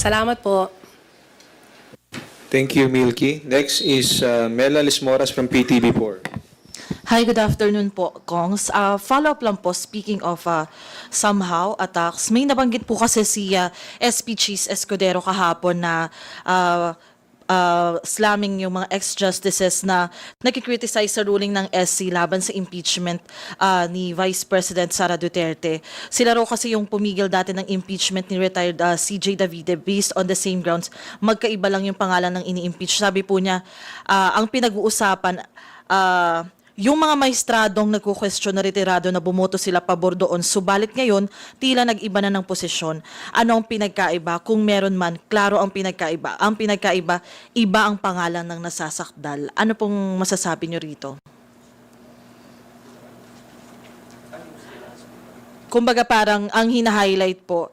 Salamat po. Thank you, Milky. Next is Mela Lismoras from PTV4. Hi, good afternoon po, Kongs. Follow-up lang po, speaking of somehow attacks, may nabanggit po kasi si SP Cheese Escudero kahapon na slamming yung mga ex-justices na nagkikriticize sa ruling ng SC laban sa impeachment ni Vice President Sara Duterte. Sila raw kasi yung pumigil dati ng impeachment ni retired CJ Davide based on the same grounds. Magkaiba lang yung pangalan ng ini-impeach. Sabi po niya, ang pinag-uusapan, yung mga maestradong nagko-question na retirado na bumoto sila pabor doon, subalit ngayon, tila nag-iba na ng posisyon. Ano ang pinagkaiba? Kung meron man, klaro ang pinagkaiba. Ang pinagkaiba, iba ang pangalan ng nasasakdal. Ano pong masasabi nyo rito? Kumbaga parang ang hina-highlight po,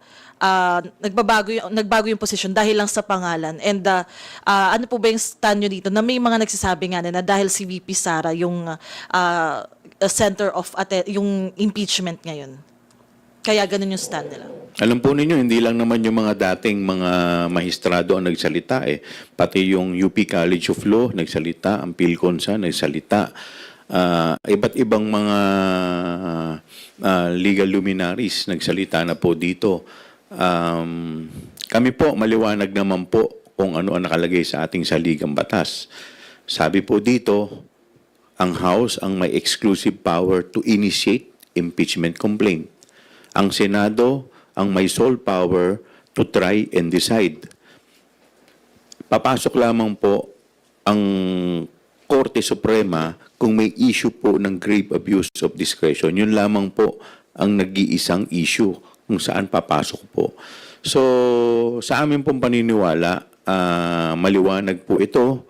nagbago yung posisyon dahil lang sa pangalan. And ano po ba yung stand nyo dito na may mga nagsasabi nga na dahil si VP Sara yung center of yung impeachment ngayon. Kaya ganun yung stand nila. Alam po ninyo, hindi lang naman yung mga dating mga mahistrado ang nagsalita eh. Pati yung UP College of Law nagsalita, ang PhilConsa nagsalita. Iba't ibang mga legal luminaries nagsalita na po dito. Kami po, maliwanag naman po kung ano ang nakalagay sa ating saligang batas. Sabi po dito, ang House ang may exclusive power to initiate impeachment complaint. Ang Senado ang may sole power to try and decide. Papasok lamang po ang Korte Suprema kung may issue po ng grave abuse of discretion. Yun lamang po ang nag-iisang issue kung saan papasok po. So, sa amin pong paniniwala, maliwanag po ito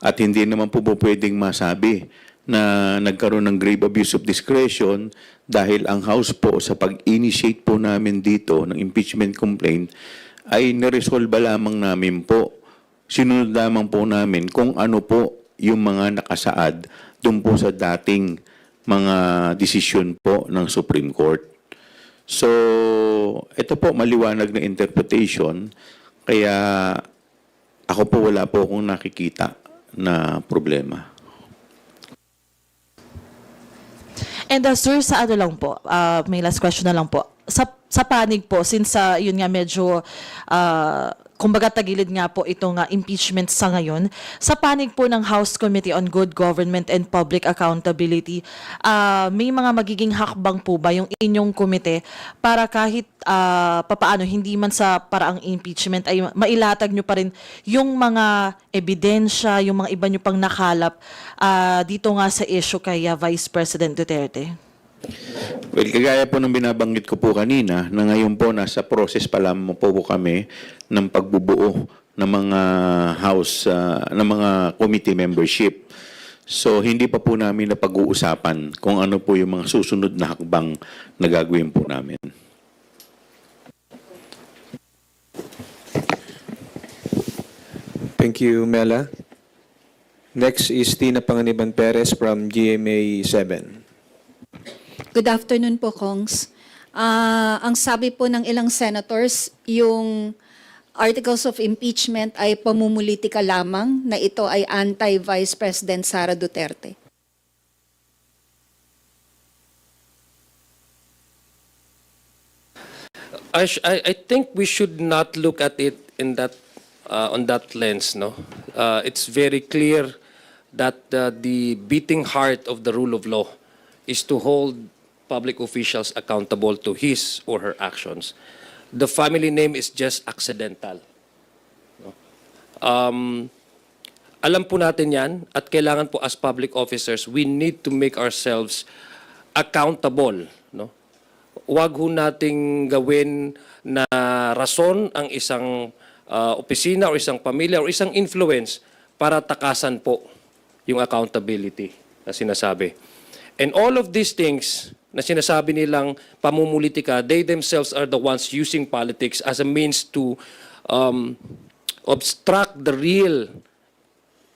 at hindi naman po pwedeng masabi na nagkaroon ng grave abuse of discretion dahil ang House po sa pag-initiate po namin dito ng impeachment complaint ay niresolve lamang namin po. Sinunod lamang po namin kung ano po yung mga nakasaad doon po sa dating mga desisyon po ng Supreme Court. So, ito po maliwanag na interpretation, kaya ako po wala po akong nakikita na problema. And sir, sa ano lang po, may last question na lang po. Sa panig po, since yun nga medyo kumbaga tagilid nga po itong impeachment sa ngayon, sa panig po ng House Committee on Good Government and Public Accountability, may mga magiging hakbang po ba yung inyong komite para kahit papaano, hindi man sa paraang impeachment, ay mailatag nyo pa rin yung mga ebidensya, yung mga iba nyo pang nakalap dito nga sa issue kay Vice President Duterte? Well, kagaya po ng binabanggit ko po kanina, na ngayon po nasa process pa lamang po kami ng pagbubuo ng mga house, ng mga committee membership. So, hindi pa po namin napag-uusapan kung ano po yung mga susunod na hakbang na gagawin po namin. Thank you, Mela. Next is Tina Panganiban Perez from GMA 7. Good afternoon po, Kongs. Ang sabi po ng ilang senators, yung articles of impeachment ay pamumulitika lamang, na ito ay anti-Vice President Sara Duterte. I think we should not look at it in that on that lens. No, it's very clear that the beating heart of the rule of law is to hold public officials accountable to his or her actions. The family name is just accidental. No? Alam po natin yan, at kailangan po as public officers, we need to make ourselves accountable. No? Huwag ho nating gawin na rason ang isang opisina o isang pamilya o isang influence para takasan po yung accountability na sinasabi. And all of these things na sinasabi nilang pamumulitika, they themselves are the ones using politics as a means to obstruct the real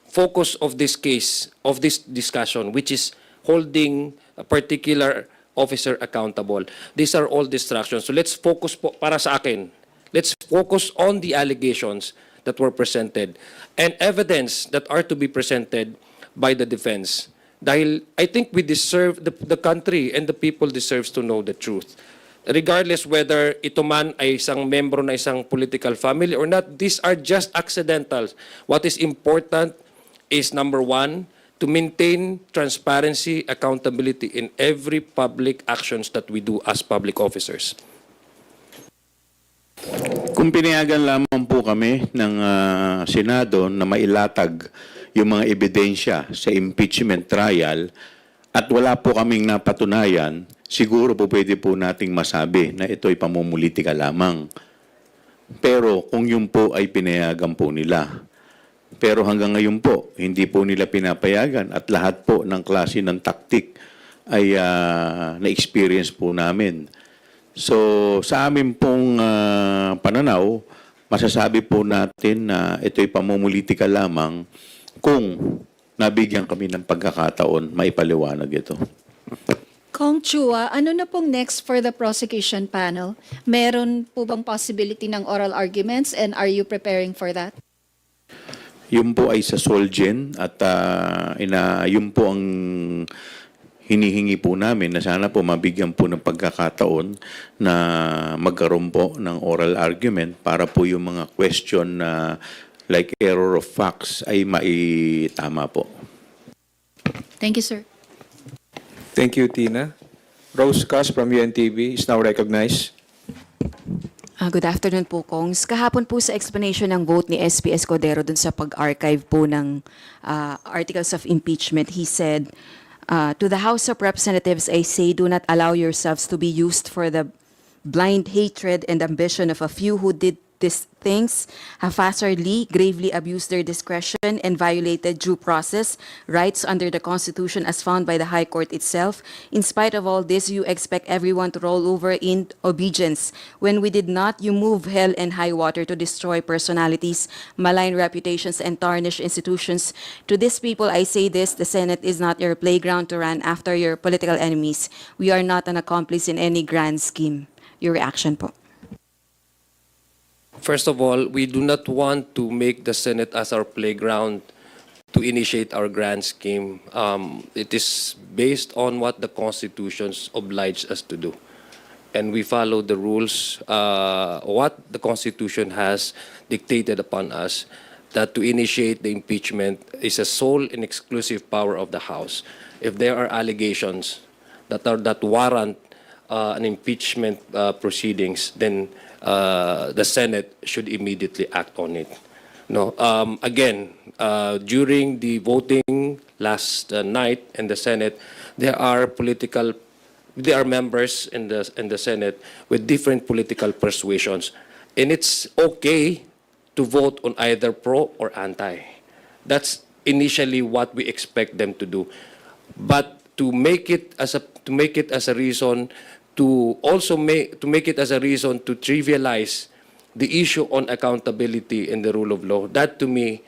focus of this case, of this discussion, which is holding a particular officer accountable. These are all distractions. So let's focus po, para sa akin, Let's focus on the allegations that were presented and evidence that are to be presented by the defense. Dahil I think we deserve, the country and the people deserves to know the truth. Regardless whether ito man ay isang membro na isang political family or not, these are just accidentals. What is important is, number one, to maintain transparency, accountability in every public actions that we do as public officers. Kung pinayagan lamang po kami ng Senado na mailatag yung mga ebidensya sa impeachment trial at wala po kaming napatunayan, siguro po pwede po nating masabi na ito ay pamumulitika lamang. Pero kung yun po ay pinayagan po nila. Pero hanggang ngayon po, hindi po nila pinapayagan at lahat po ng klase ng taktik ay na-experience po namin. So sa amin pong pananaw, masasabi po natin na ito'y pamumulitika lamang kung nabigyan kami ng pagkakataon maipaliwanag ito. Cong Chua, ano na pong next for the prosecution panel? Meron po bang possibility ng oral arguments and are you preparing for that? Yun po ay sa Solgen at yun po ang hinihingi po namin na sana po mabigyan po ng pagkakataon na magkaroon po ng oral argument para po yung mga question na like error of facts ay maitama po. Thank you, sir. Thank you, Tina. Rose Cas from UNTV is now recognized. Good afternoon po, Kongs. Kahapon po sa explanation ng vote ni SP Escudero dun sa pag-archive po ng articles of impeachment, he said, to the House of Representatives, I say, do not allow yourselves to be used for the blind hatred and ambition of a few who did these things, haphazardly, gravely abused their discretion, and violated due process rights under the Constitution as found by the High Court itself. In spite of all this, you expect everyone to roll over in obedience. When we did not, you move hell and high water to destroy personalities, malign reputations, and tarnish institutions. To these people, I say this, the Senate is not your playground to run after your political enemies. We are not an accomplice in any grand scheme. Your reaction po. First of all, we do not want to make the Senate as our playground to initiate our grand scheme. It is based on what the Constitution obliges us to do. And we follow the rules, what the Constitution has dictated upon us, that to initiate the impeachment is a sole and exclusive power of the House. If there are allegations that warrant an impeachment proceedings, then the Senate should immediately act on it. No, again, during the voting last night in the Senate, there are members in the Senate with different political persuasions, and it's okay to vote on either pro or anti. That's initially what we expect them to do, but to make it as a reason to make it as a reason to trivialize the issue on accountability and the rule of law, that to me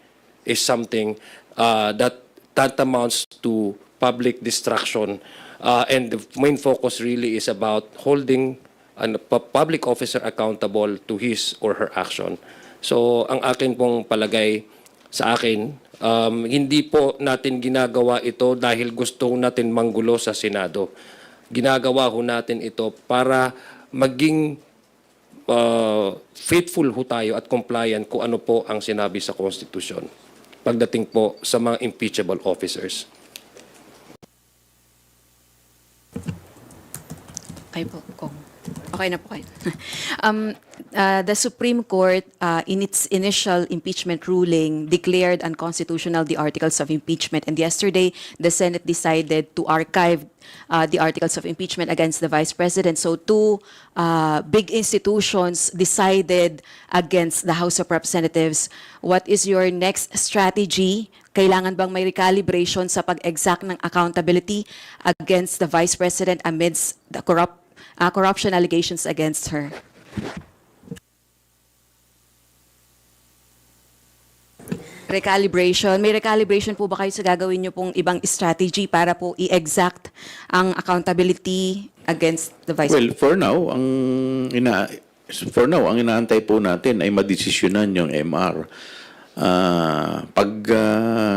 is something that tantamounts to public distraction, and the main focus really is about holding a public officer accountable to his or her action. So ang akin pong palagay sa akin, hindi po natin ginagawa ito dahil gusto natin manggulo sa Senado. Ginagawa ho natin ito para maging faithful ho tayo at compliant kung ano po ang sinabi sa Constitution pagdating po sa mga impeachable officers. Okay po, Kong. Okay na po kayo. The Supreme Court, in its initial impeachment ruling, declared unconstitutional the articles of impeachment. And yesterday, the Senate decided to archive the articles of impeachment against the Vice President. So two big institutions decided against the House of Representatives. What is your next strategy? Kailangan bang may recalibration sa pag-exact ng accountability against the Vice President amidst the corruption allegations against her? Recalibration. May recalibration po ba kayo sa gagawin niyo pong ibang strategy para po i-exact ang accountability against the Vice President? Well, for now, for now, ang inaantay po natin ay madesisyonan yung MR. Pag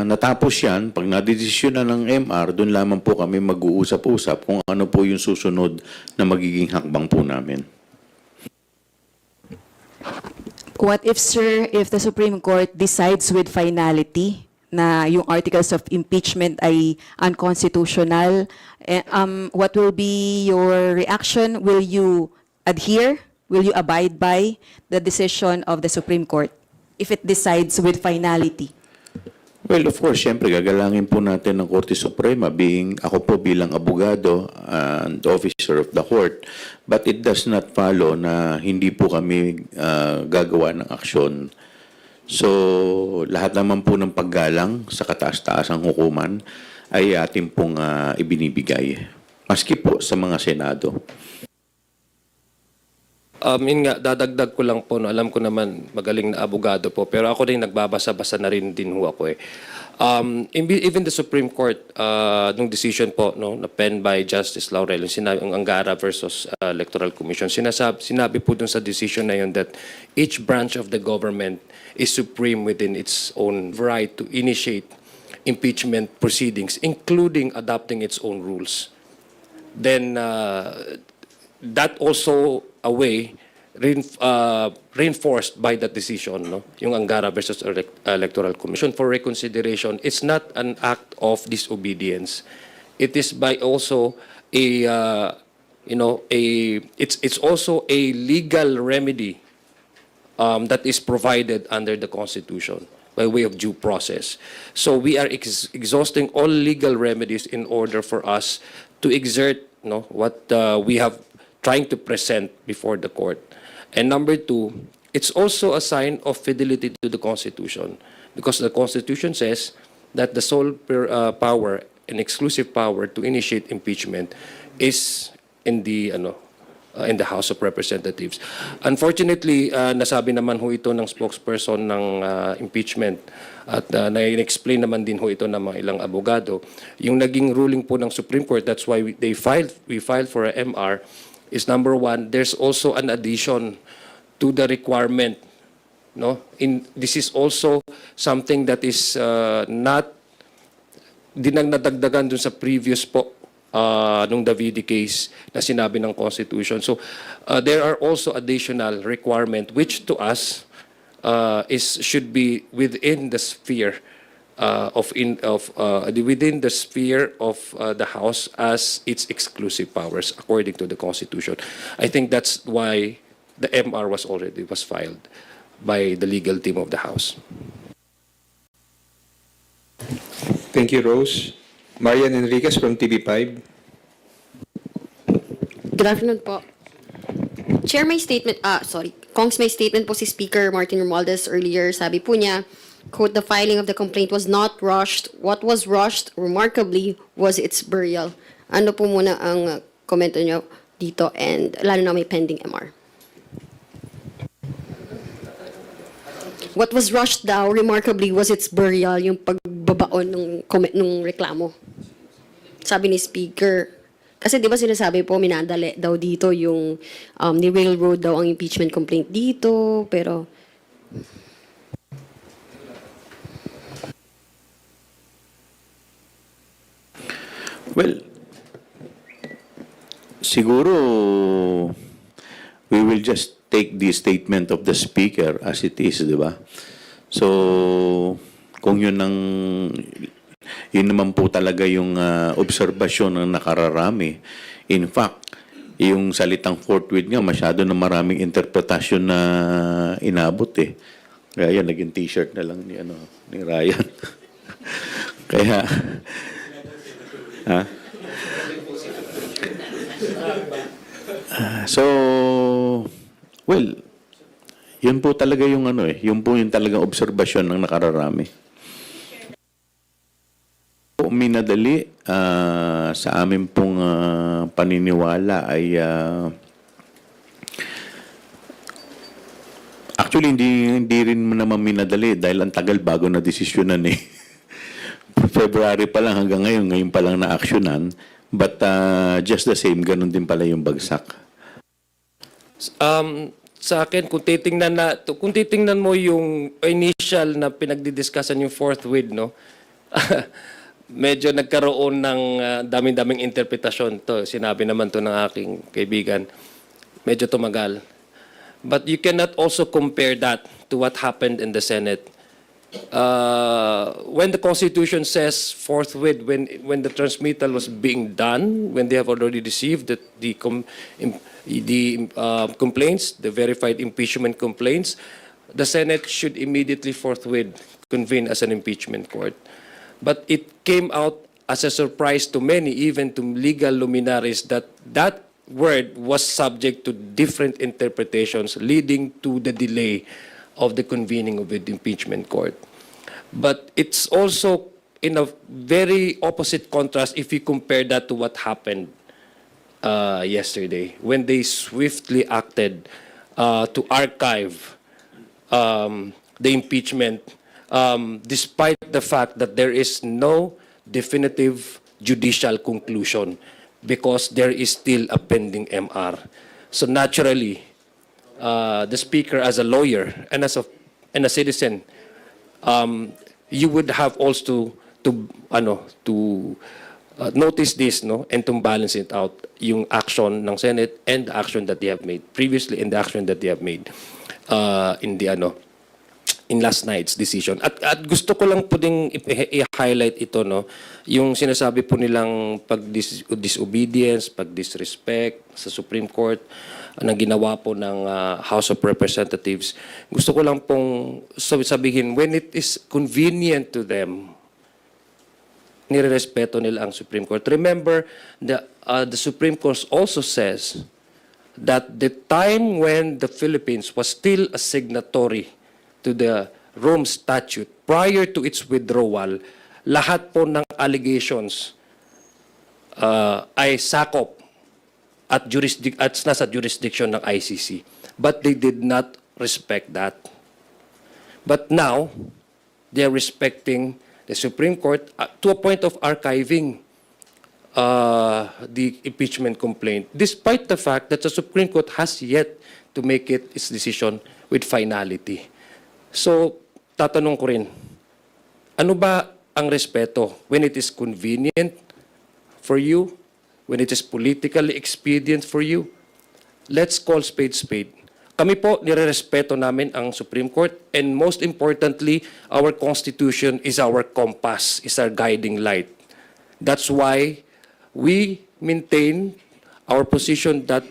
natapos yan, pag nadesisyonan ng MR, doon lamang po kami mag-uusap-usap kung ano po yung susunod na magiging hakbang po namin. What if, sir, if the Supreme Court decides with finality na yung articles of impeachment ay unconstitutional, what will be your reaction? Will you adhere? Will you abide by the decision of the Supreme Court if it decides with finality? Well, of course, siyempre, gagalangin po natin ng Korte Suprema ako po bilang abogado and officer of the court. But it does not follow na hindi po kami gagawa ng aksyon. So, lahat naman po ng paggalang sa kataas-taasang hukuman ay ating pong ibinibigay. Maski po sa mga Senado. Yun nga, dadagdag ko lang po, no, alam ko naman magaling na abogado po, pero ako rin nagbabasa-basa na rin din ho ako eh. Even the Supreme Court, nung decision po, no, na penned by Justice Laurel, yung sinabi, ang Angara versus Electoral Commission, sinabi po dun sa decision na yun that each branch of the government is supreme within its own right to initiate impeachment proceedings, including adopting its own rules. Then, that also a way reinforced by that decision, no? Yung Angara versus Electoral Commission for reconsideration. It's not an act of disobedience. It is by also it's also a legal remedy that is provided under the Constitution by way of due process. So we are exhausting all legal remedies in order for us to exert, no, what we have trying to present before the court. And number two, it's also a sign of fidelity to the Constitution, because the Constitution says that the sole power and exclusive power to initiate impeachment is in the House of Representatives. Unfortunately, nasabi naman ho ito ng spokesperson ng impeachment at na-explain naman din ho ito ng mga ilang abogado. Yung naging ruling po ng Supreme Court, that's why we filed for a MR, is number one, there's also an addition to the requirement. No? This is also something that is not nadagdagan dun sa previous po nung Davide case na sinabi ng Constitution. So there are also additional requirement which to us should be within the sphere within the sphere of the House as its exclusive powers according to the Constitution. I think that's why the MR was filed by the legal team of the House. Thank you, Rose. Marian Enriquez from TV5. Good afternoon po. Chair, may statement, Kongs, may statement po si Speaker Martin Romualdez earlier. Sabi po niya, quote, the filing of the complaint was not rushed. What was rushed, remarkably, was its burial. Ano po muna ang komento niyo dito, and lalo na may pending MR? What was rushed daw, remarkably, was its burial, yung pagbabaon ng reklamo. Sabi ni Speaker, kasi di ba sinasabi po, minadali daw dito yung ni-railroad daw ang impeachment complaint dito, pero Well, siguro we will just take the statement of the speaker as it is, di ba? So, kung yun naman po talaga yung obserbasyon ng nakararami. In fact, yung salitang forthwith nga, masyado na maraming interpretasyon na inabot eh. Kaya yan, naging t-shirt na lang ni Ryan. Kaya, so, well, yun po talaga yung yun po yung talagang obserbasyon ng nakararami. Minadali sa amin pong paniniwala ay actually hindi rin naman minadali dahil ang tagal bago na desisyonan eh. February pa lang hanggang ngayon pa lang na-actionan. But just the same, ganun din pala yung bagsak. sa akin, kung titingnan mo yung initial na pinagdidiscussan yung forthwith, no? Medyo nagkaroon ng daming-daming interpretasyon to. Sinabi naman to ng aking kaibigan. Medyo tumagal. But you cannot also compare that to what happened in the Senate. When the Constitution says forthwith, when the transmittal was being done, when they have already received the complaints, the verified impeachment complaints, the Senate should immediately forthwith convene as an impeachment court. But it came out as a surprise to many, even to legal luminaries, that that word was subject to different interpretations, leading to the delay of the convening of the impeachment court. But it's also in a very opposite contrast if you compare that to what happened yesterday, when they swiftly acted to archive the impeachment, despite the fact that there is no definitive judicial conclusion, because there is still a pending MR. So naturally, the Speaker, as a lawyer and as a citizen, you would have also to notice this, no, and to balance it out, yung action ng Senate and the action that they have made previously and the action that they have made in last night's decision. At gusto ko lang po ding i-highlight ito, no, yung sinasabi po nilang pag-disobedience, pag-disrespect sa Supreme Court na ginawa po ng House of Representatives. Gusto ko lang pong sabihin, when it is convenient to them, nirerespeto nila ang Supreme Court. Remember, the Supreme Court also says that the time when the Philippines was still a signatory to the Rome Statute, prior to its withdrawal, lahat po ng allegations ay sakop at nasa jurisdiction ng ICC. But they did not respect that. But now, they are respecting the Supreme Court to a point of archiving the impeachment complaint, despite the fact that the Supreme Court has yet to make its decision with finality. So, tatanong ko rin, ano ba ang respeto when it is convenient for you, when it is politically expedient for you? Let's call spade spade. Kami po, nirerespeto namin ang Supreme Court, and most importantly, our Constitution is our compass, is our guiding light. That's why we maintain our position that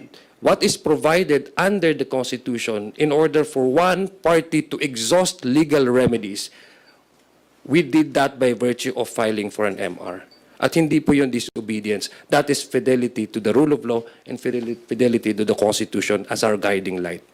what is provided under the Constitution in order for one party to exhaust legal remedies, we did that by virtue of filing for an MR. At hindi po yung disobedience. That is fidelity to the rule of law and fidelity to the Constitution as our guiding light.